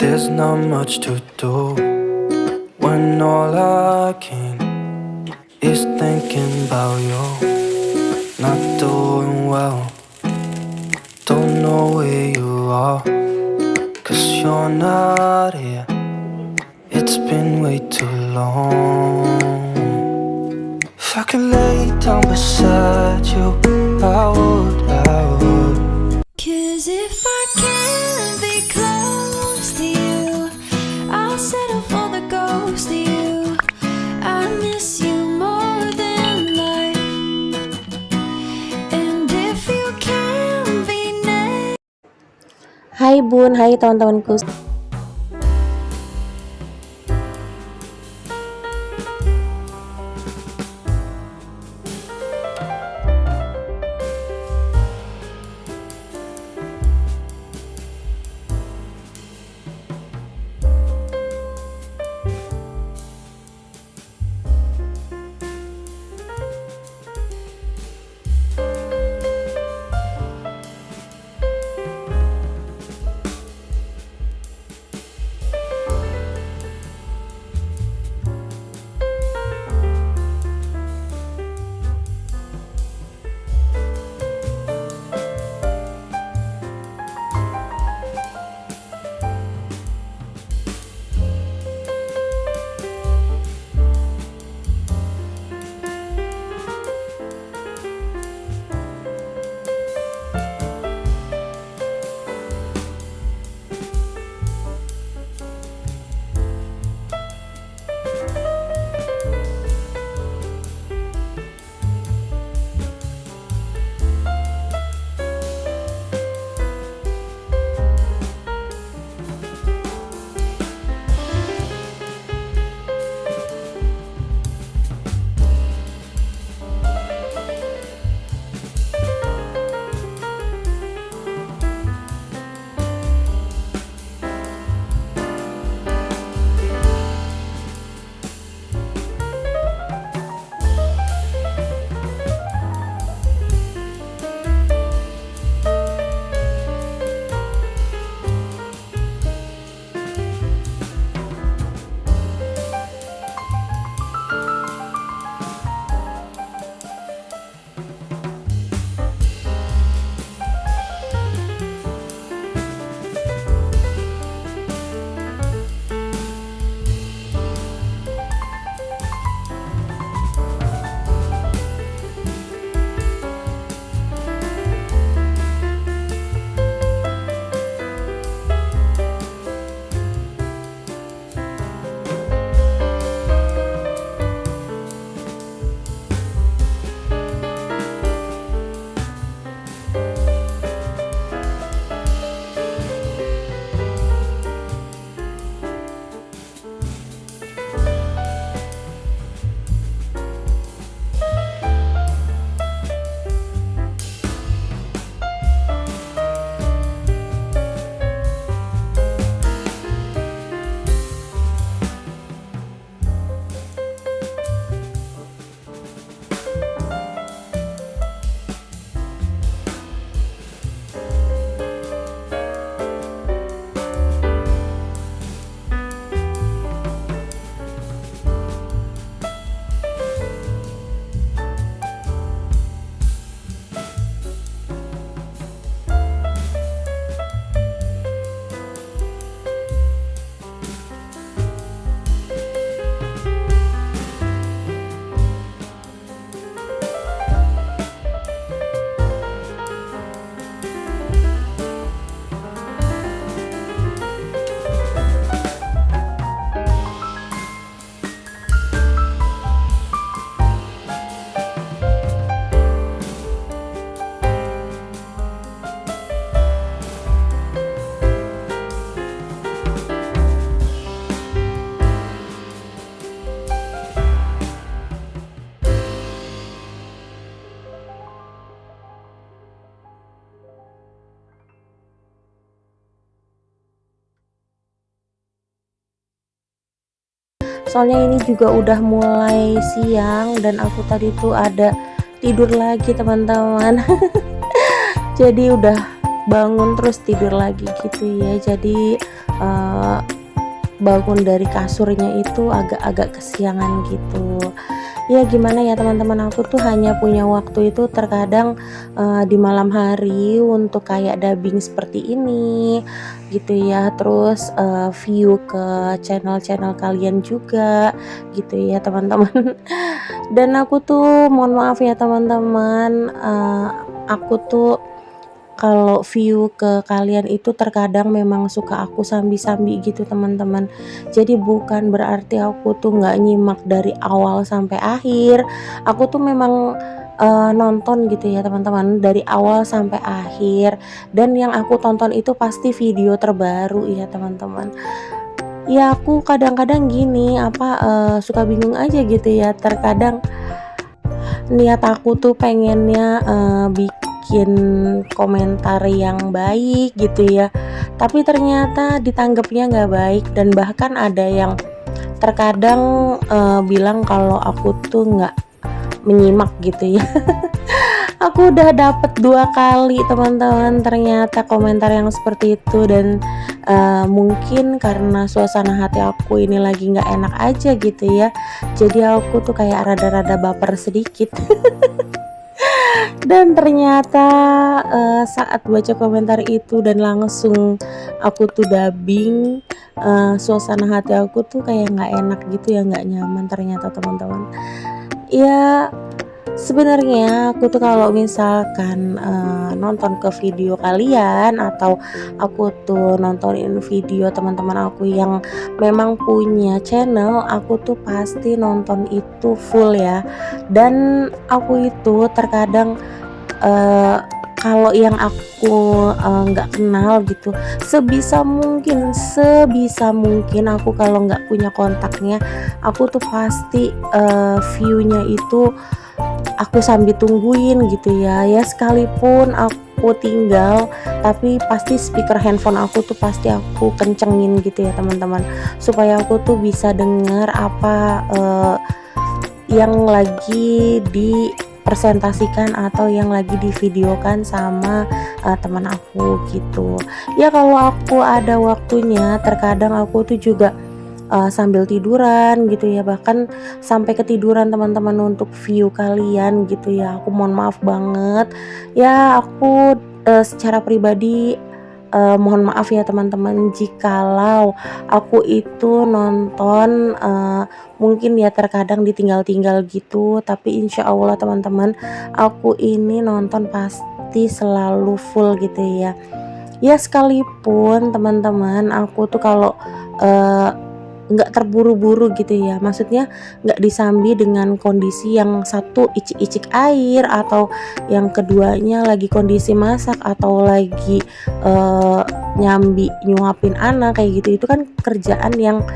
There's not much to do when all I can is thinking about you. Not doing well, don't know where you are, 'cause you're not here. It's been way too long. If I could lay down beside you, I would. 'Cause if I can't be close to you, I'll settle for the ghost of you. I miss you more than life. And if you can't be next. Hai Bun, hai teman-temanku. Soalnya ini juga udah mulai siang dan aku tadi tuh ada tidur lagi teman-teman. Jadi udah bangun terus tidur lagi gitu ya. Jadi bangun dari kasurnya itu agak-agak kesiangan gitu. Ya gimana ya teman-teman, aku tuh hanya punya waktu itu terkadang di malam hari untuk kayak dubbing seperti ini gitu ya. Terus view ke channel-channel kalian juga gitu ya teman-teman. Dan aku tuh mohon maaf ya teman-teman, aku tuh kalau view ke kalian itu terkadang memang suka aku sambi-sambi gitu teman-teman. Jadi bukan berarti aku tuh nggak nyimak dari awal sampai akhir. Aku tuh memang nonton gitu ya teman-teman, dari awal sampai akhir. Dan yang aku tonton itu pasti video terbaru ya teman-teman. Ya aku kadang-kadang gini suka bingung aja gitu ya. Terkadang niat aku tuh pengennya bikin komentar yang baik gitu ya, tapi ternyata ditanggapnya nggak baik, dan bahkan ada yang terkadang bilang kalau aku tuh nggak menyimak gitu ya. Aku udah dapet 2 kali teman-teman ternyata komentar yang seperti itu, dan mungkin karena suasana hati aku ini lagi nggak enak aja gitu ya, jadi aku tuh kayak rada-rada baper sedikit. Dan ternyata saat baca komentar itu dan langsung aku tuh dubbing, suasana hati aku tuh kayak nggak enak gitu ya, nggak nyaman ternyata teman-teman. Ya sebenarnya aku tuh kalau misalkan nonton ke video kalian, atau aku tuh nontonin video teman-teman aku yang memang punya channel, aku tuh pasti nonton itu full ya. Dan aku itu terkadang kalau yang aku nggak kenal gitu, sebisa mungkin aku kalau nggak punya kontaknya, aku tuh pasti viewnya itu aku sambil tungguin gitu ya. Ya sekalipun aku tinggal, tapi pasti speaker handphone aku tuh pasti aku kencengin gitu ya teman-teman, supaya aku tuh bisa dengar apa yang lagi dipresentasikan atau yang lagi divideokan sama teman aku gitu. Ya kalau aku ada waktunya, terkadang aku tuh juga sambil tiduran gitu ya, bahkan sampai ketiduran teman-teman untuk view kalian gitu ya. Aku mohon maaf banget ya, aku secara pribadi mohon maaf ya teman-teman, jikalau aku itu nonton mungkin ya terkadang ditinggal-tinggal gitu, tapi insya Allah teman-teman, aku ini nonton pasti selalu full gitu ya. Ya sekalipun teman-teman, aku tuh kalau nggak terburu-buru gitu ya, maksudnya nggak disambi dengan kondisi yang satu icik-icik air, atau yang keduanya lagi kondisi masak, atau lagi nyambi nyuapin anak kayak gitu. Itu kan kerjaan yang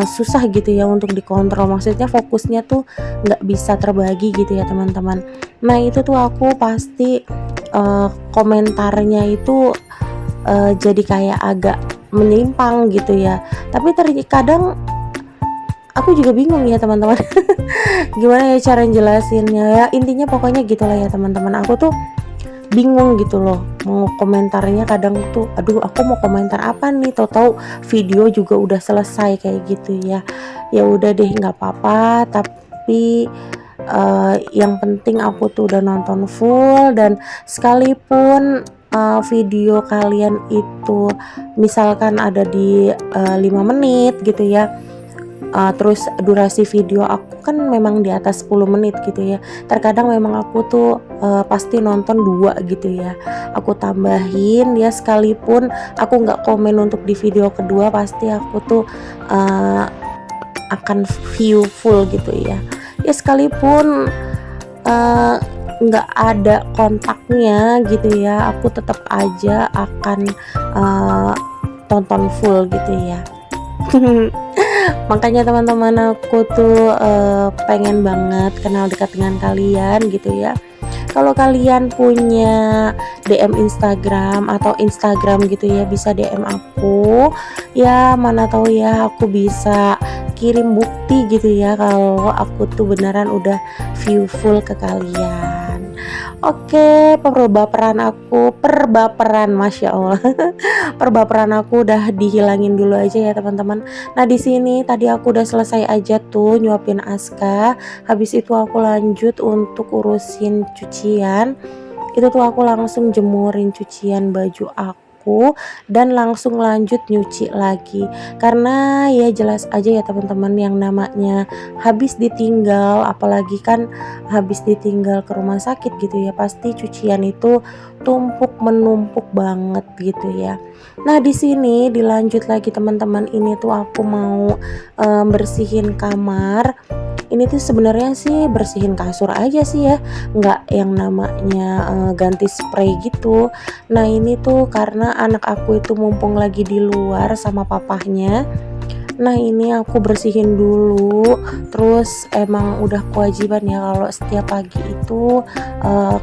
susah gitu ya untuk dikontrol, maksudnya fokusnya tuh nggak bisa terbagi gitu ya teman-teman. Nah itu tuh aku pasti komentarnya itu jadi kayak agak menyimpang gitu ya. Tapi terkadang aku juga bingung ya teman-teman. Gimana ya cara jelasinnya ya, intinya pokoknya gitulah ya teman-teman. Aku tuh bingung gitu loh mau komentarnya, kadang tuh aduh aku mau komentar apa nih, tahu-tahu video juga udah selesai kayak gitu ya. Ya udah deh nggak apa-apa, tapi yang penting aku tuh udah nonton full. Dan sekalipun video kalian itu misalkan ada di 5 menit gitu ya, terus durasi video aku kan memang di atas 10 menit gitu ya, terkadang memang aku tuh pasti nonton 2 gitu ya, aku tambahin ya. Sekalipun aku nggak komen untuk di video kedua, pasti aku tuh akan view full gitu ya. Ya sekalipun nggak ada kontaknya gitu ya, aku tetap aja akan tonton full gitu ya. Makanya teman-teman, aku tuh pengen banget kenal dekat dengan kalian gitu ya. Kalau kalian punya DM Instagram atau Instagram gitu ya, bisa DM aku ya, mana tahu ya aku bisa kirim bukti gitu ya kalau aku tuh beneran udah view full ke kalian. Oke, perbaperan, masya Allah. Perbaperan aku udah dihilangin dulu aja ya teman-teman. Nah di sini tadi aku udah selesai aja tuh nyuapin Aska. Habis itu aku lanjut untuk urusin cucian. Itu tuh aku langsung jemurin cucian baju aku dan langsung lanjut nyuci lagi, karena ya jelas aja ya teman-teman, yang namanya habis ditinggal, apalagi kan habis ditinggal ke rumah sakit gitu ya, pasti cucian itu tumpuk menumpuk banget gitu ya. Nah di sini dilanjut lagi teman-teman, ini tuh aku mau bersihin kamar. Ini tuh sebenarnya sih bersihin kasur aja sih ya, nggak yang namanya ganti spray gitu. Nah ini tuh karena anak aku itu mumpung lagi di luar sama papahnya. Nah ini aku bersihin dulu, terus emang udah kewajiban ya kalau setiap pagi itu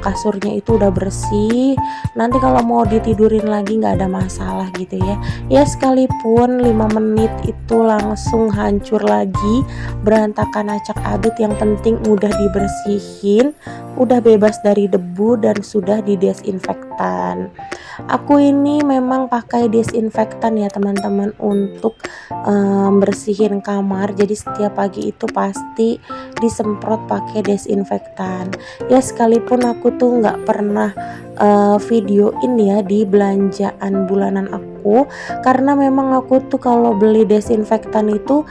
kasurnya itu udah bersih. Nanti kalau mau ditidurin lagi nggak ada masalah gitu ya. Ya sekalipun 5 menit itu langsung hancur lagi, berantakan acak adut, yang penting udah dibersihin, udah bebas dari debu dan sudah didesinfektan. Aku ini memang pakai desinfektan ya teman-teman untuk bersihin kamar, jadi setiap pagi itu pasti disemprot pakai desinfektan ya. Sekalipun aku tuh nggak pernah videoin ya di belanjaan bulanan aku, karena memang aku tuh kalau beli desinfektan itu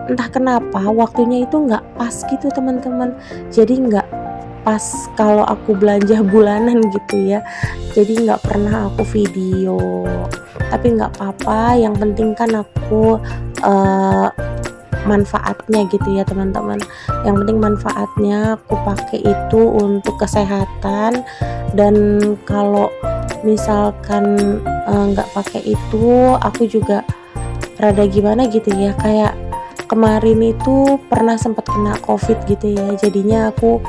entah kenapa waktunya itu nggak pas gitu teman-teman, jadi nggak pas kalau aku belanja bulanan gitu ya, jadi nggak pernah aku video. Tapi nggak apa-apa, yang penting kan aku manfaatnya gitu ya teman-teman, yang penting manfaatnya aku pakai itu untuk kesehatan. Dan kalau misalkan nggak pakai itu, aku juga rada gimana gitu ya, kayak kemarin itu pernah sempat kena covid gitu ya, jadinya aku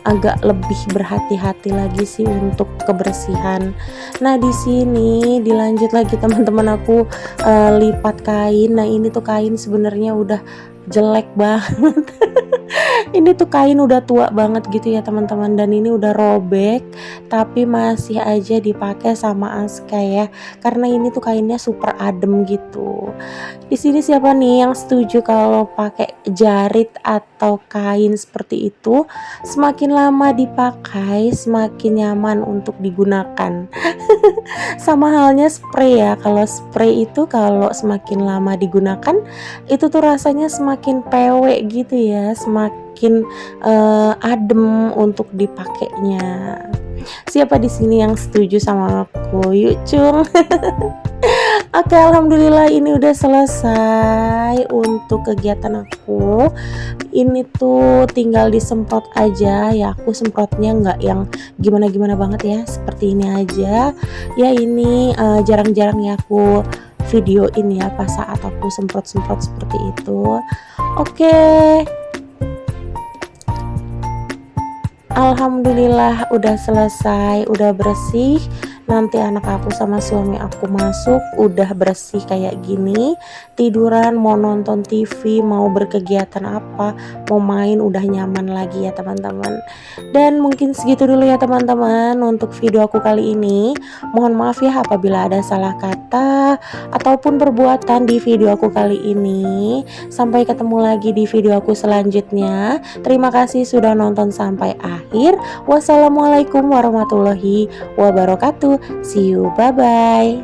agak lebih berhati-hati lagi sih untuk kebersihan. Nah di sini dilanjut lagi teman-teman, aku lipat kain. Nah ini tuh kain sebenarnya udah jelek banget. Ini tuh kain udah tua banget gitu ya teman-teman, dan ini udah robek tapi masih aja dipakai sama Aska ya, karena ini tuh kainnya super adem gitu. Di sini siapa nih yang setuju kalau pakai jarit atau kain seperti itu, semakin lama dipakai semakin nyaman untuk digunakan. Sama halnya spray ya, kalau spray itu kalau semakin lama digunakan itu tuh rasanya semakin pewek gitu ya, semakin adem untuk dipakainya. Siapa di sini yang setuju sama aku? Yuk cung. Oke, alhamdulillah ini udah selesai untuk kegiatan aku. Ini tuh tinggal disemprot aja ya, aku semprotnya nggak yang gimana-gimana banget ya, seperti ini aja ya. Ini jarang-jarang ya aku videoin ya pas saat aku semprot-semprot seperti itu. Oke, alhamdulillah udah selesai, udah bersih. Nanti anak aku sama suami aku masuk udah bersih kayak gini, tiduran, mau nonton TV, mau berkegiatan apa, mau main, udah nyaman lagi ya teman-teman. Dan mungkin segitu dulu ya teman-teman untuk video aku kali ini. Mohon maaf ya apabila ada salah kata ataupun perbuatan di video aku kali ini. Sampai ketemu lagi di video aku selanjutnya. Terima kasih sudah nonton sampai akhir. Wassalamualaikum warahmatullahi wabarakatuh. See you, bye bye.